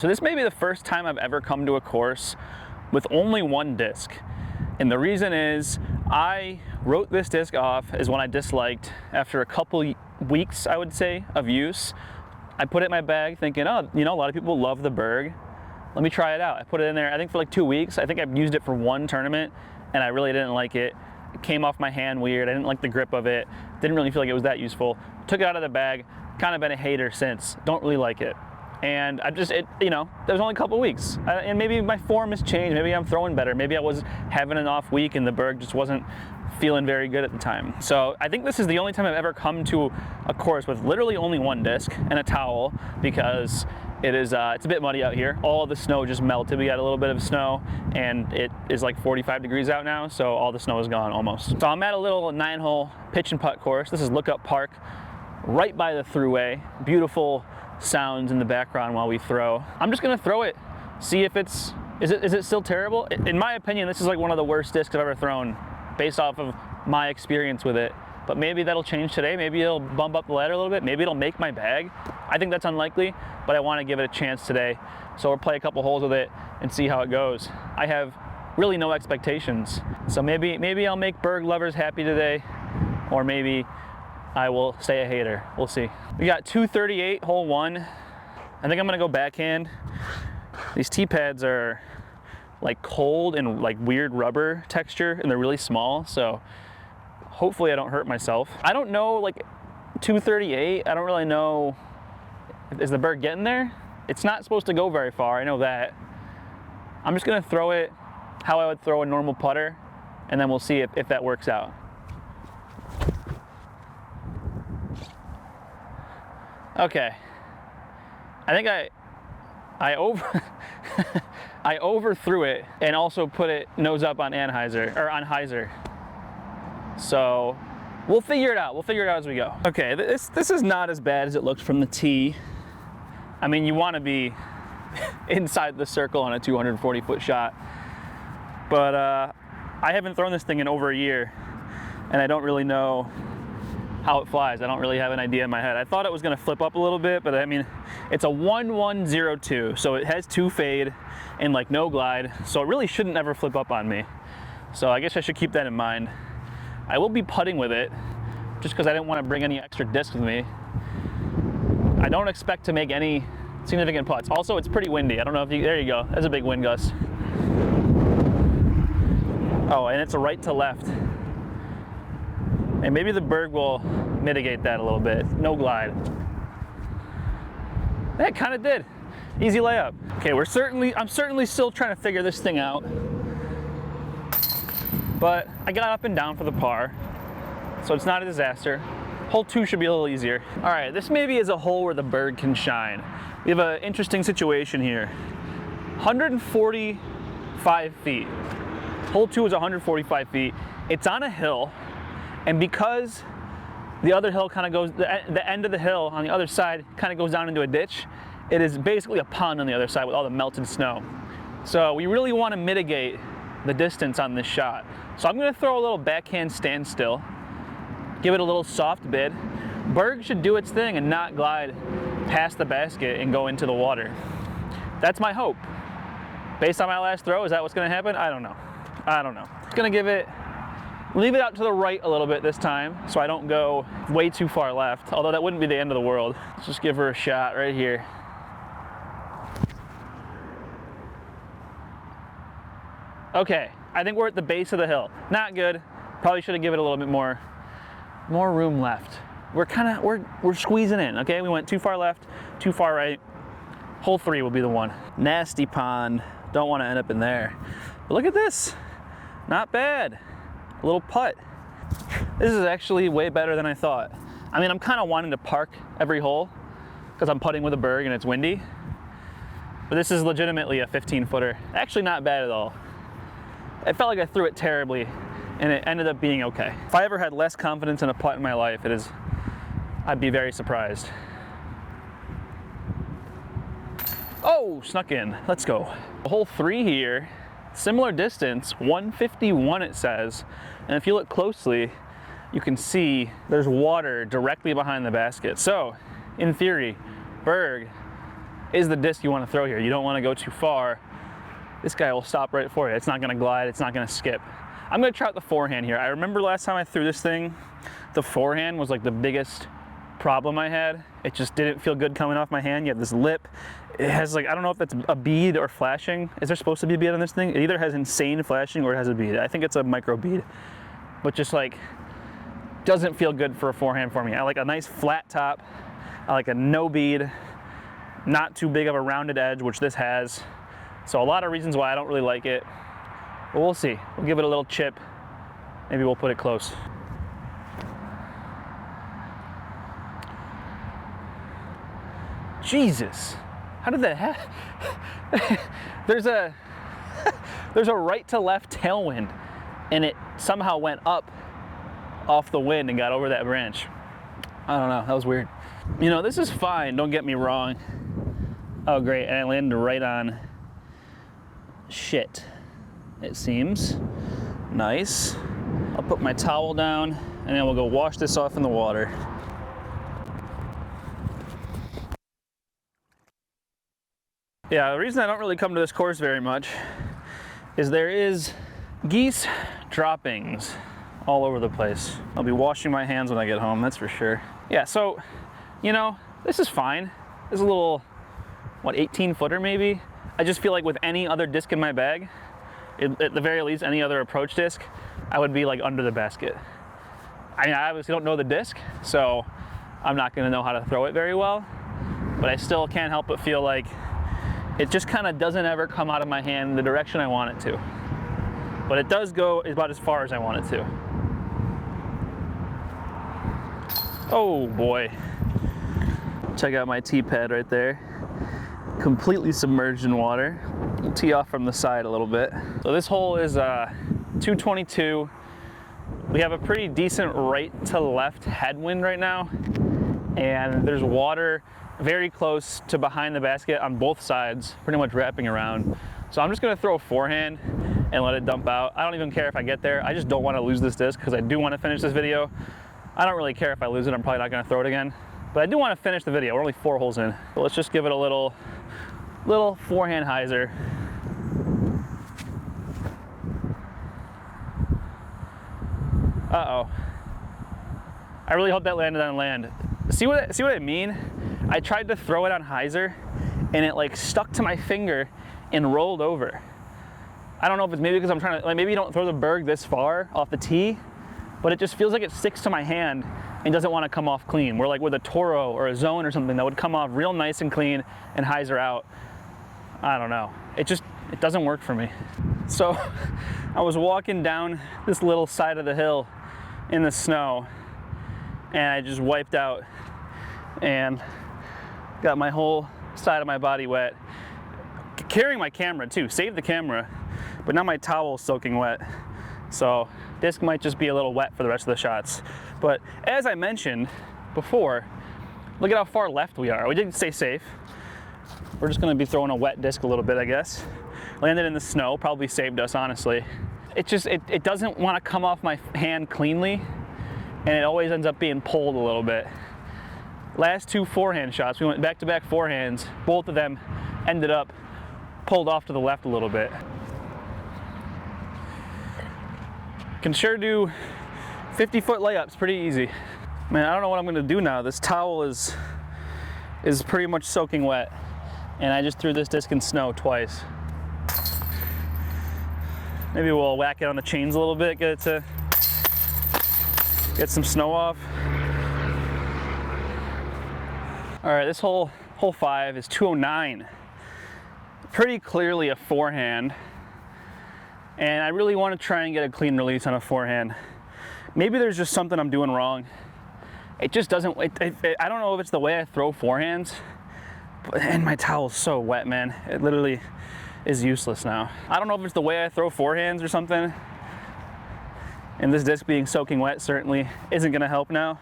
So this may be the first time I've ever come to a course with only one disc. And the reason is I wrote this disc off as one I disliked after a couple weeks, I would say, of use. I put it in my bag thinking, oh, you know, a lot of people love the Berg. Let me try it out. I put it in there, I think for like 2 weeks. I think I've used it for one tournament and I really didn't like it. It came off my hand weird. I didn't like the grip of it. Didn't really feel like it was that useful. Took it out of the bag, kind of been a hater since. Don't really like it. And I just, you know, there was only a couple weeks. And maybe my form has changed. Maybe I'm throwing better. Maybe I was having an off week and the Berg just wasn't feeling very good at the time. So I think this is the only time I've ever come to a course with literally only one disc and a towel, because it is, it's a bit muddy out here. All of the snow just melted. We got a little bit of snow and it is like 45 degrees out now. So all the snow is gone almost. So I'm at a little 9-hole pitch and putt course. This is Lookup Park, right by the thruway. Beautiful sounds in the background while we throw. I'm just gonna throw it, see if is it still terrible? In my opinion, this is like one of the worst discs I've ever thrown based off of my experience with it. But maybe that'll change today. Maybe it'll bump up the ladder a little bit. Maybe it'll make my bag. I think that's unlikely, but I want to give it a chance today. So we'll play a couple holes with it and see how it goes. I have really no expectations. So maybe I'll make Berg lovers happy today, or maybe I will stay a hater. We'll see. We got 238, hole 1. I think I'm gonna go backhand. These tee pads are like cold and like weird rubber texture, and they're really small, so hopefully I don't hurt myself. I don't know, like 238, I don't really know, is the Berg getting there? It's not supposed to go very far, I know that. I'm just gonna throw it how I would throw a normal putter, and then we'll see if that works out. Okay, I think I overthrew it and also put it nose up on Heiser. So we'll figure it out. We'll figure it out as we go. Okay, this is not as bad as it looks from the tee. I mean, you want to be inside the circle on a 240-foot shot, but I haven't thrown this thing in over a year, and I don't really know how it flies. I don't really have an idea in my head. I thought it was going to flip up a little bit, but I mean, it's a 1102, so it has 2 fade and like no glide, so it really shouldn't ever flip up on me. So I guess I should keep that in mind. I will be putting with it just because I didn't want to bring any extra discs with me. I don't expect to make any significant putts. Also, it's pretty windy. I don't know if you, there you go. That's a big wind gust. Oh, and it's a right to left. And maybe the Berg will mitigate that a little bit. No glide. That kind of did. Easy layup. Okay, I'm certainly still trying to figure this thing out. But I got up and down for the par, so it's not a disaster. Hole 2 should be a little easier. All right, this maybe is a hole where the Berg can shine. We have an interesting situation here. 145 feet. Hole 2 is 145 feet. It's on a hill, and because the other hill kind of goes, the end of the hill on the other side kind of goes down into a ditch, it is basically a pond on the other side with all the melted snow. So we really want to mitigate the distance on this shot. So I'm going to throw a little backhand standstill, give it a little soft bid. Berg should do its thing and not glide past the basket and go into the water. That's my hope. Based on my last throw, is that what's going to happen? I don't know. It's going to leave it out to the right a little bit this time so I don't go way too far left, although that wouldn't be the end of the world. Let's just give her a shot right here. Okay, I think we're at the base of the hill. Not good. Probably should have given it a little bit more room left. We're squeezing in, okay? We went too far left, too far right. Hole 3 will be the one. Nasty pond. Don't want to end up in there. But look at this. Not bad. A little putt. This is actually way better than I thought. I mean, I'm kind of wanting to park every hole because I'm putting with a Berg and it's windy. But this is legitimately a 15-footer. Actually not bad at all. I felt like I threw it terribly, and it ended up being okay. If I ever had less confidence in a putt in my life, I'd be very surprised. Oh, snuck in. Let's go. Hole 3 here, similar distance, 151 it says, and if you look closely, you can see there's water directly behind the basket. So, in theory, Berg is the disc you want to throw here. You don't want to go too far. This guy will stop right for you. It's not going to glide, it's not going to skip. I'm going to try out the forehand here. I remember last time I threw this thing, the forehand was like the biggest problem I had. It just didn't feel good coming off my hand. You have this lip. It has like, I don't know if that's a bead or flashing. Is there supposed to be a bead on this thing? It either has insane flashing or it has a bead. I think it's a micro bead. But just like, doesn't feel good for a forehand for me. I like a nice flat top. I like a no bead, not too big of a rounded edge, which this has. So a lot of reasons why I don't really like it. But we'll see. We'll give it a little chip. Maybe we'll put it close. Jesus, how did that happen? There's a right to left tailwind, and it somehow went up off the wind and got over that branch. I don't know, that was weird. You know, this is fine, don't get me wrong. Oh great, and I landed right on shit, it seems. Nice. I'll put my towel down, and then we'll go wash this off in the water. Yeah, the reason I don't really come to this course very much is there is geese droppings all over the place. I'll be washing my hands when I get home, that's for sure. Yeah, so, you know, this is fine. This is a little, what, 18-footer maybe? I just feel like with any other disc in my bag, at the very least, any other approach disc, I would be like under the basket. I mean, I obviously don't know the disc, so I'm not gonna know how to throw it very well, but I still can't help but feel like it just kind of doesn't ever come out of my hand in the direction I want it to. But it does go about as far as I want it to. Oh boy. Check out my tee pad right there. Completely submerged in water. I'll tee off from the side a little bit. So this hole is 222. We have a pretty decent right to left headwind right now. And there's water very close to behind the basket on both sides, pretty much wrapping around. So I'm just gonna throw a forehand and let it dump out. I don't even care if I get there. I just don't wanna lose this disc because I do wanna finish this video. I don't really care if I lose it. I'm probably not gonna throw it again. But I do wanna finish the video. We're only 4 holes in. So let's just give it a little forehand hyzer. Uh-oh. I really hope that landed on land. See what I mean? I tried to throw it on hyzer and it like stuck to my finger and rolled over. I don't know if it's maybe because I'm trying to, like maybe you don't throw the Berg this far off the tee, but it just feels like it sticks to my hand and doesn't want to come off clean. Where like with a Toro or a Zone or something that would come off real nice and clean and hyzer out. I don't know. It doesn't work for me. So I was walking down this little side of the hill in the snow and I just wiped out and got my whole side of my body wet. Carrying my camera too, saved the camera, but now my towel's soaking wet. So disc might just be a little wet for the rest of the shots. But as I mentioned before, look at how far left we are. We didn't stay safe. We're just gonna be throwing a wet disc a little bit, I guess. Landed in the snow, probably saved us, honestly. It doesn't wanna come off my hand cleanly, and it always ends up being pulled a little bit. Last 2 forehand shots, we went back-to-back forehands. Both of them ended up pulled off to the left a little bit. Can sure do 50-foot layups pretty easy. Man, I don't know what I'm gonna do now. This towel is pretty much soaking wet, and I just threw this disc in snow twice. Maybe we'll whack it on the chains a little bit, get some snow off. All right, this hole 5 is 209. Pretty clearly a forehand. And I really want to try and get a clean release on a forehand. Maybe there's just something I'm doing wrong. It just doesn't, I don't know if it's the way I throw forehands, and my towel's so wet, man. It literally is useless now. I don't know if it's the way I throw forehands or something. And this disc being soaking wet certainly isn't gonna help now,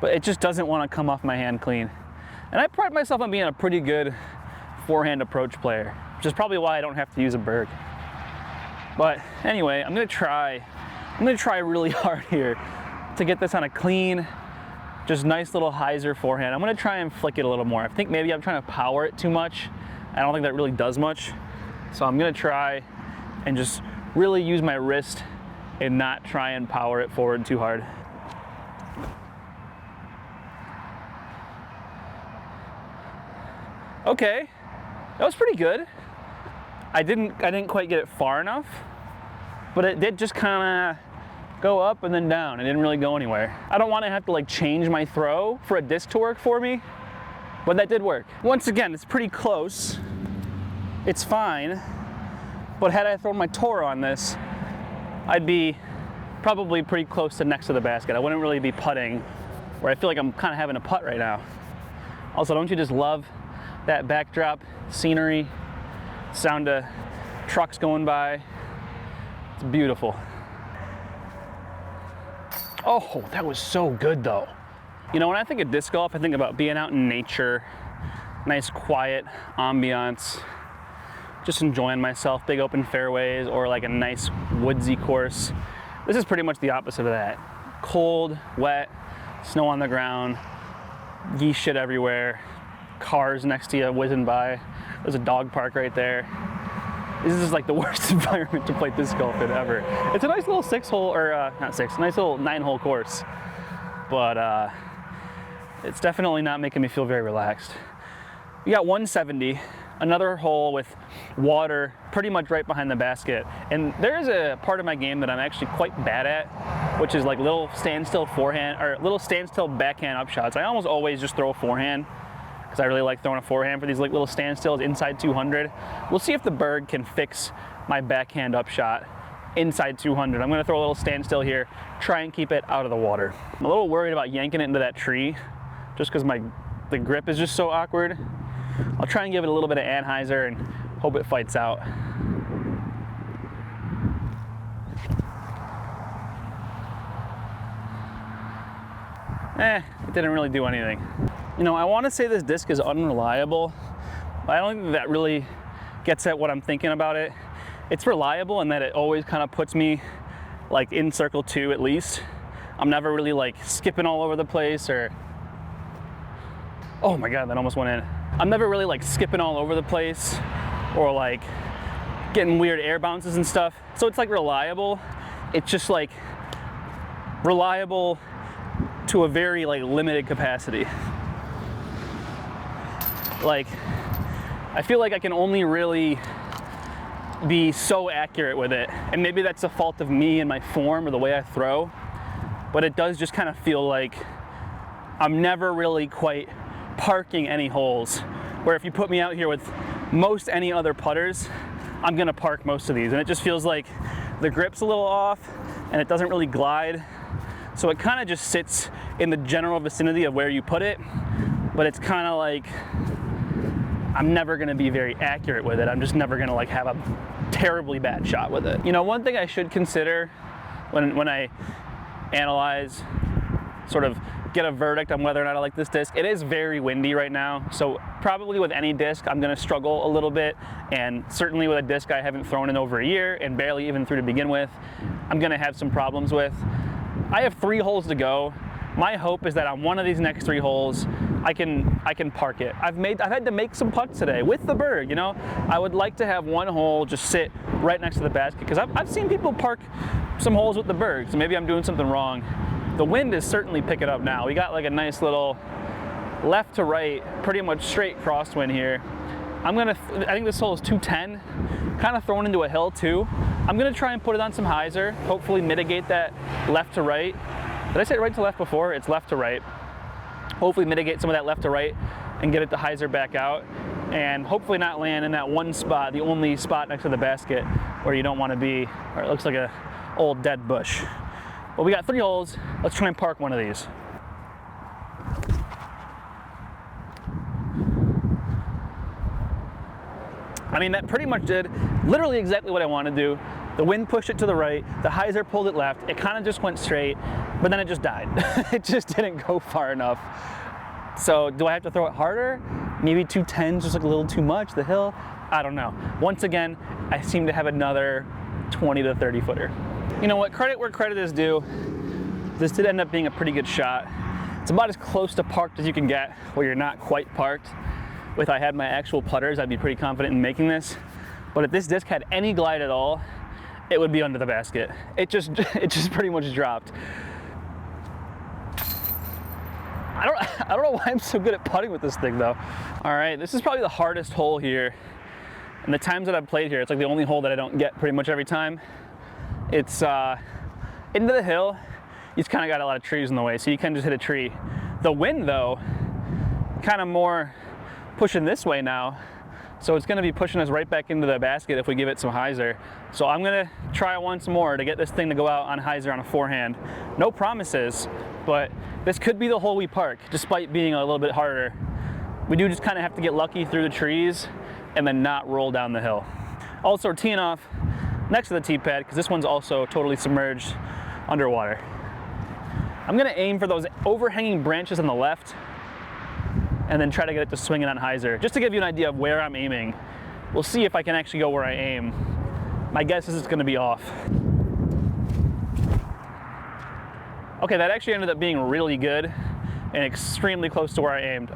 but it just doesn't want to come off my hand clean. And I pride myself on being a pretty good forehand approach player, which is probably why I don't have to use a Berg. But anyway, I'm gonna try really hard here to get this on a clean Just nice little hyzer forehand. I'm gonna try and flick it a little more. I think maybe I'm trying to power it too much. I don't think that really does much. So I'm gonna try and just really use my wrist and not try and power it forward too hard. Okay, that was pretty good. I didn't quite get it far enough, but it did just kind of go up and then down. It didn't really go anywhere. I don't want to have to like change my throw for a disc to work for me, but that did work. Once again, it's pretty close. It's fine, but had I thrown my Toro on this, I'd be probably pretty close to next to the basket. I wouldn't really be putting, where I feel like I'm kind of having a putt right now. Also, don't you just love that backdrop scenery, sound of trucks going by? It's beautiful. Oh, that was so good though. You know, when I think of disc golf, I think about being out in nature, nice quiet ambiance, just enjoying myself, big open fairways, or like a nice woodsy course. This is pretty much the opposite of that. Cold, wet, snow on the ground, geese shit everywhere, cars next to you whizzing by. There's a dog park right there. This is like the worst environment to play disc golf in ever. It's a nice little 6-hole, or not 6, nice little 9-hole course. But it's definitely not making me feel very relaxed. We got 170, another hole with water pretty much right behind the basket. And there's a part of my game that I'm actually quite bad at, which is like little standstill forehand, or little standstill backhand up shots. I almost always just throw a forehand, because I really like throwing a forehand for these like little standstills inside 200. We'll see if the Berg can fix my backhand up shot inside 200. I'm gonna throw a little standstill here, try and keep it out of the water. I'm a little worried about yanking it into that tree, just because the grip is just so awkward. I'll try and give it a little bit of anhyzer and hope it fights out. It didn't really do anything. You know, I want to say this disc is unreliable, but I don't think that really gets at what I'm thinking about it. It's reliable in that it always kind of puts me like in circle 2 at least. I'm never really like skipping all over the place, or, oh my God, that almost went in. I'm never really like skipping all over the place or like getting weird air bounces and stuff. So it's like reliable. It's just like reliable to a very like limited capacity. Like, I feel like I can only really be so accurate with it. And maybe that's a fault of me and my form or the way I throw, but it does just kind of feel like I'm never really quite parking any holes, where if you put me out here with most any other putters, I'm gonna park most of these. And it just feels like the grip's a little off and it doesn't really glide. So it kind of just sits in the general vicinity of where you put it, but it's kind of like, I'm never gonna be very accurate with it. I'm just never gonna like have a terribly bad shot with it. You know, one thing I should consider when I analyze, sort of get a verdict on whether or not I like this disc, it is very windy right now. So probably with any disc, I'm gonna struggle a little bit. And certainly with a disc I haven't thrown in over a year and barely even threw to begin with, I'm gonna have some problems with. I have 3 holes to go. My hope is that on one of these next 3 holes, I can park it. I've had to make some putts today with the Berg, you know? I would like to have one hole just sit right next to the basket, because I've seen people park some holes with the Berg, so maybe I'm doing something wrong. The wind is certainly picking up now. We got like a nice little left to right, pretty much straight crosswind here. I think this hole is 210, kind of thrown into a hill too. I'm gonna try and put it on some hyzer, hopefully mitigate that left to right. Did I say right to left before? It's left to right. Hopefully mitigate some of that left to right and get it to hyzer back out, and hopefully not land in that one spot, the only spot next to the basket where you don't want to be, or it looks like a old dead bush. But we got 3 holes. Let's try and park one of these. I mean, that pretty much did literally exactly what I wanted to do. The wind pushed it to the right, the hyzer pulled it left, it kind of just went straight, but then it just died. It just didn't go far enough. So do I have to throw it harder? Maybe 210 is just like a little too much, the hill? I don't know. Once again, I seem to have another 20 to 30 footer. You know what, credit where credit is due. This did end up being a pretty good shot. It's about as close to parked as you can get, where you're not quite parked. If I had my actual putters, I'd be pretty confident in making this. But if this disc had any glide at all, it would be under the basket. It just pretty much dropped. I don't know why I'm so good at putting with this thing though. All right, this is probably the hardest hole here. And the times that I've played here, it's like the only hole that I don't get pretty much every time. It's into the hill. You just kind of got a lot of trees in the way, so you can just hit a tree. The wind though, kind of more pushing this way now. So it's gonna be pushing us right back into the basket if we give it some hyzer. So I'm gonna try once more to get this thing to go out on hyzer on a forehand. No promises, but this could be the hole we park, despite being a little bit harder. We do just kind of have to get lucky through the trees and then not roll down the hill. Also, we're teeing off next to the tee pad because this one's also totally submerged underwater. I'm gonna aim for those overhanging branches on the left and then try to get it to swing it on hyzer. Just to give you an idea of where I'm aiming. We'll see if I can actually go where I aim. My guess is it's gonna be off. Okay, that actually ended up being really good and extremely close to where I aimed.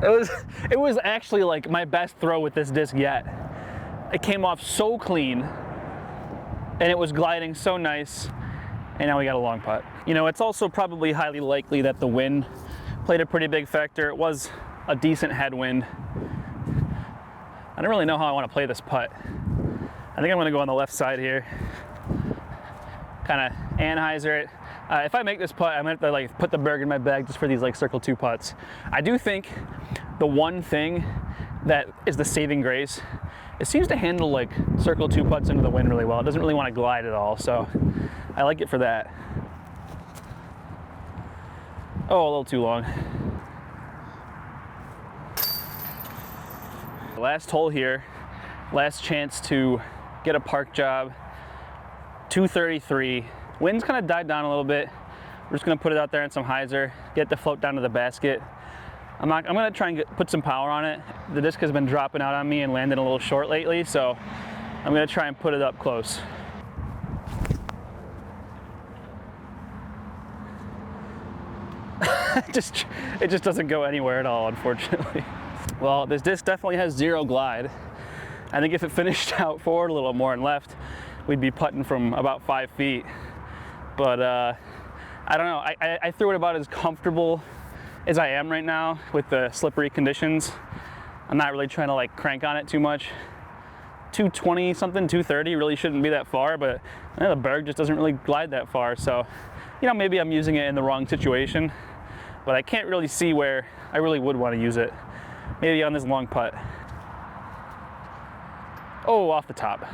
It was actually like my best throw with this disc yet. It came off so clean and it was gliding so nice, and now we got a long putt. You know, it's also probably highly likely that the wind played a pretty big factor. It was a decent headwind. I don't really know how I want to play this putt. I think I'm gonna go on the left side here. Kind of anhyzer it. If I make this putt, I'm gonna have to like put the Berg in my bag just for these like circle 2 putts. I do think the one thing that is the saving grace, it seems to handle like circle 2 putts into the wind really well. It doesn't really want to glide at all, so I like it for that. Oh, a little too long. Last hole here, last chance to get a park job. 233. Wind's kind of died down a little bit. We're just gonna put it out there in some hyzer, get it to float down to the basket. I'm gonna try and put some power on it. The disc has been dropping out on me and landing a little short lately, so I'm gonna try and put it up close. It just doesn't go anywhere at all, unfortunately. Well, this disc definitely has 0 glide. I think if it finished out forward a little more and left, we'd be putting from about 5 feet. But I don't know, I threw it about as comfortable as I am right now with the slippery conditions. I'm not really trying to like crank on it too much. 220 something, 230 really shouldn't be that far, but the Berg just doesn't really glide that far. So, you know, maybe I'm using it in the wrong situation, but I can't really see where I really would want to use it. Maybe on this long putt. Oh, off the top.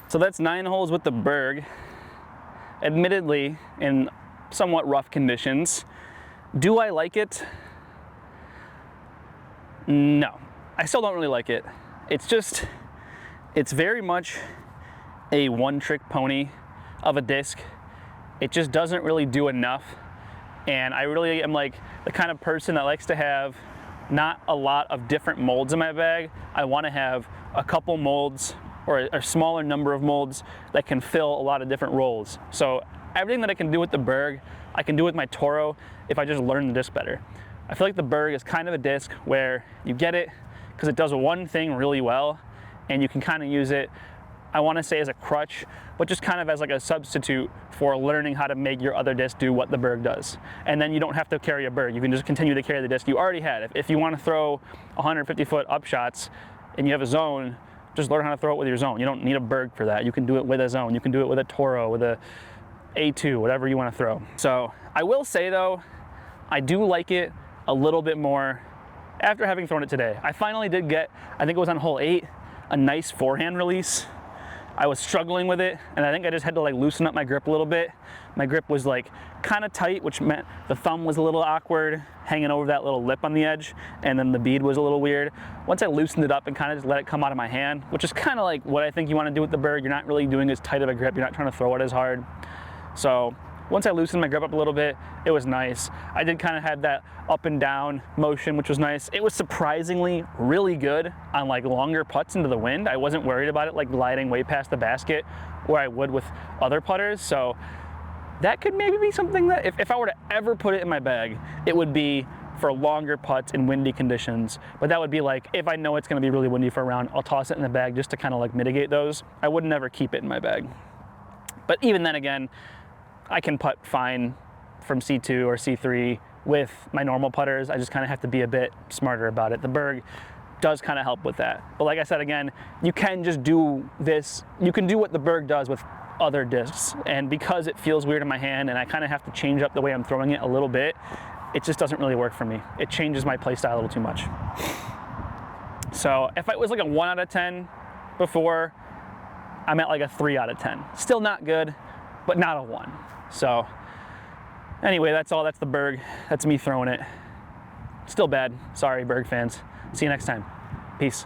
So that's 9 holes with the Berg. Admittedly, in somewhat rough conditions. Do I like it? No, I still don't really like it. It's very much a one-trick pony of a disc. It just doesn't really do enough. And I really am like the kind of person that likes to have not a lot of different molds in my bag. I want to have a couple molds or a smaller number of molds that can fill a lot of different roles. So everything that I can do with the Berg, I can do with my Toro if I just learn the disc better. I feel like the Berg is kind of a disc where you get it because it does one thing really well, and you can kind of use it, I want to say, as a crutch, but just kind of as like a substitute for learning how to make your other disc do what the Berg does. And then you don't have to carry a Berg. You can just continue to carry the disc you already had. If you want to throw 150-foot up shots and you have a zone, just learn how to throw it with your zone. You don't need a Berg for that. You can do it with a zone. You can do it with a Toro, with a A2, whatever you want to throw. So I will say though, I do like it a little bit more after having thrown it today. I finally did get, I think it was on hole 8, a nice forehand release. I was struggling with it, and I think I just had to like loosen up my grip a little bit. My grip was like kind of tight, which meant the thumb was a little awkward, hanging over that little lip on the edge, and then the bead was a little weird. Once I loosened it up and kind of just let it come out of my hand, which is kind of like what I think you want to do with the Berg. You're not really doing as tight of a grip. You're not trying to throw it as hard. So once I loosened my grip up a little bit, it was nice. I did kind of have that up and down motion, which was nice. It was surprisingly really good on like longer putts into the wind. I wasn't worried about it like gliding way past the basket where I would with other putters. So that could maybe be something that if I were to ever put it in my bag, it would be for longer putts in windy conditions. But that would be like, if I know it's gonna be really windy for a round, I'll toss it in the bag just to kind of like mitigate those. I would never keep it in my bag. But even then again, I can putt fine from C2 or C3 with my normal putters. I just kind of have to be a bit smarter about it. The Berg does kind of help with that. But like I said, again, you can just do this. You can do what the Berg does with other discs. And because it feels weird in my hand and I kind of have to change up the way I'm throwing it a little bit, it just doesn't really work for me. It changes my play style a little too much. So if it was like a 1 out of 10 before, I'm at like a 3 out of 10. Still not good, but not a 1. So anyway, that's all. That's the Berg. That's me throwing it. Still bad. Sorry, Berg fans. See you next time. Peace.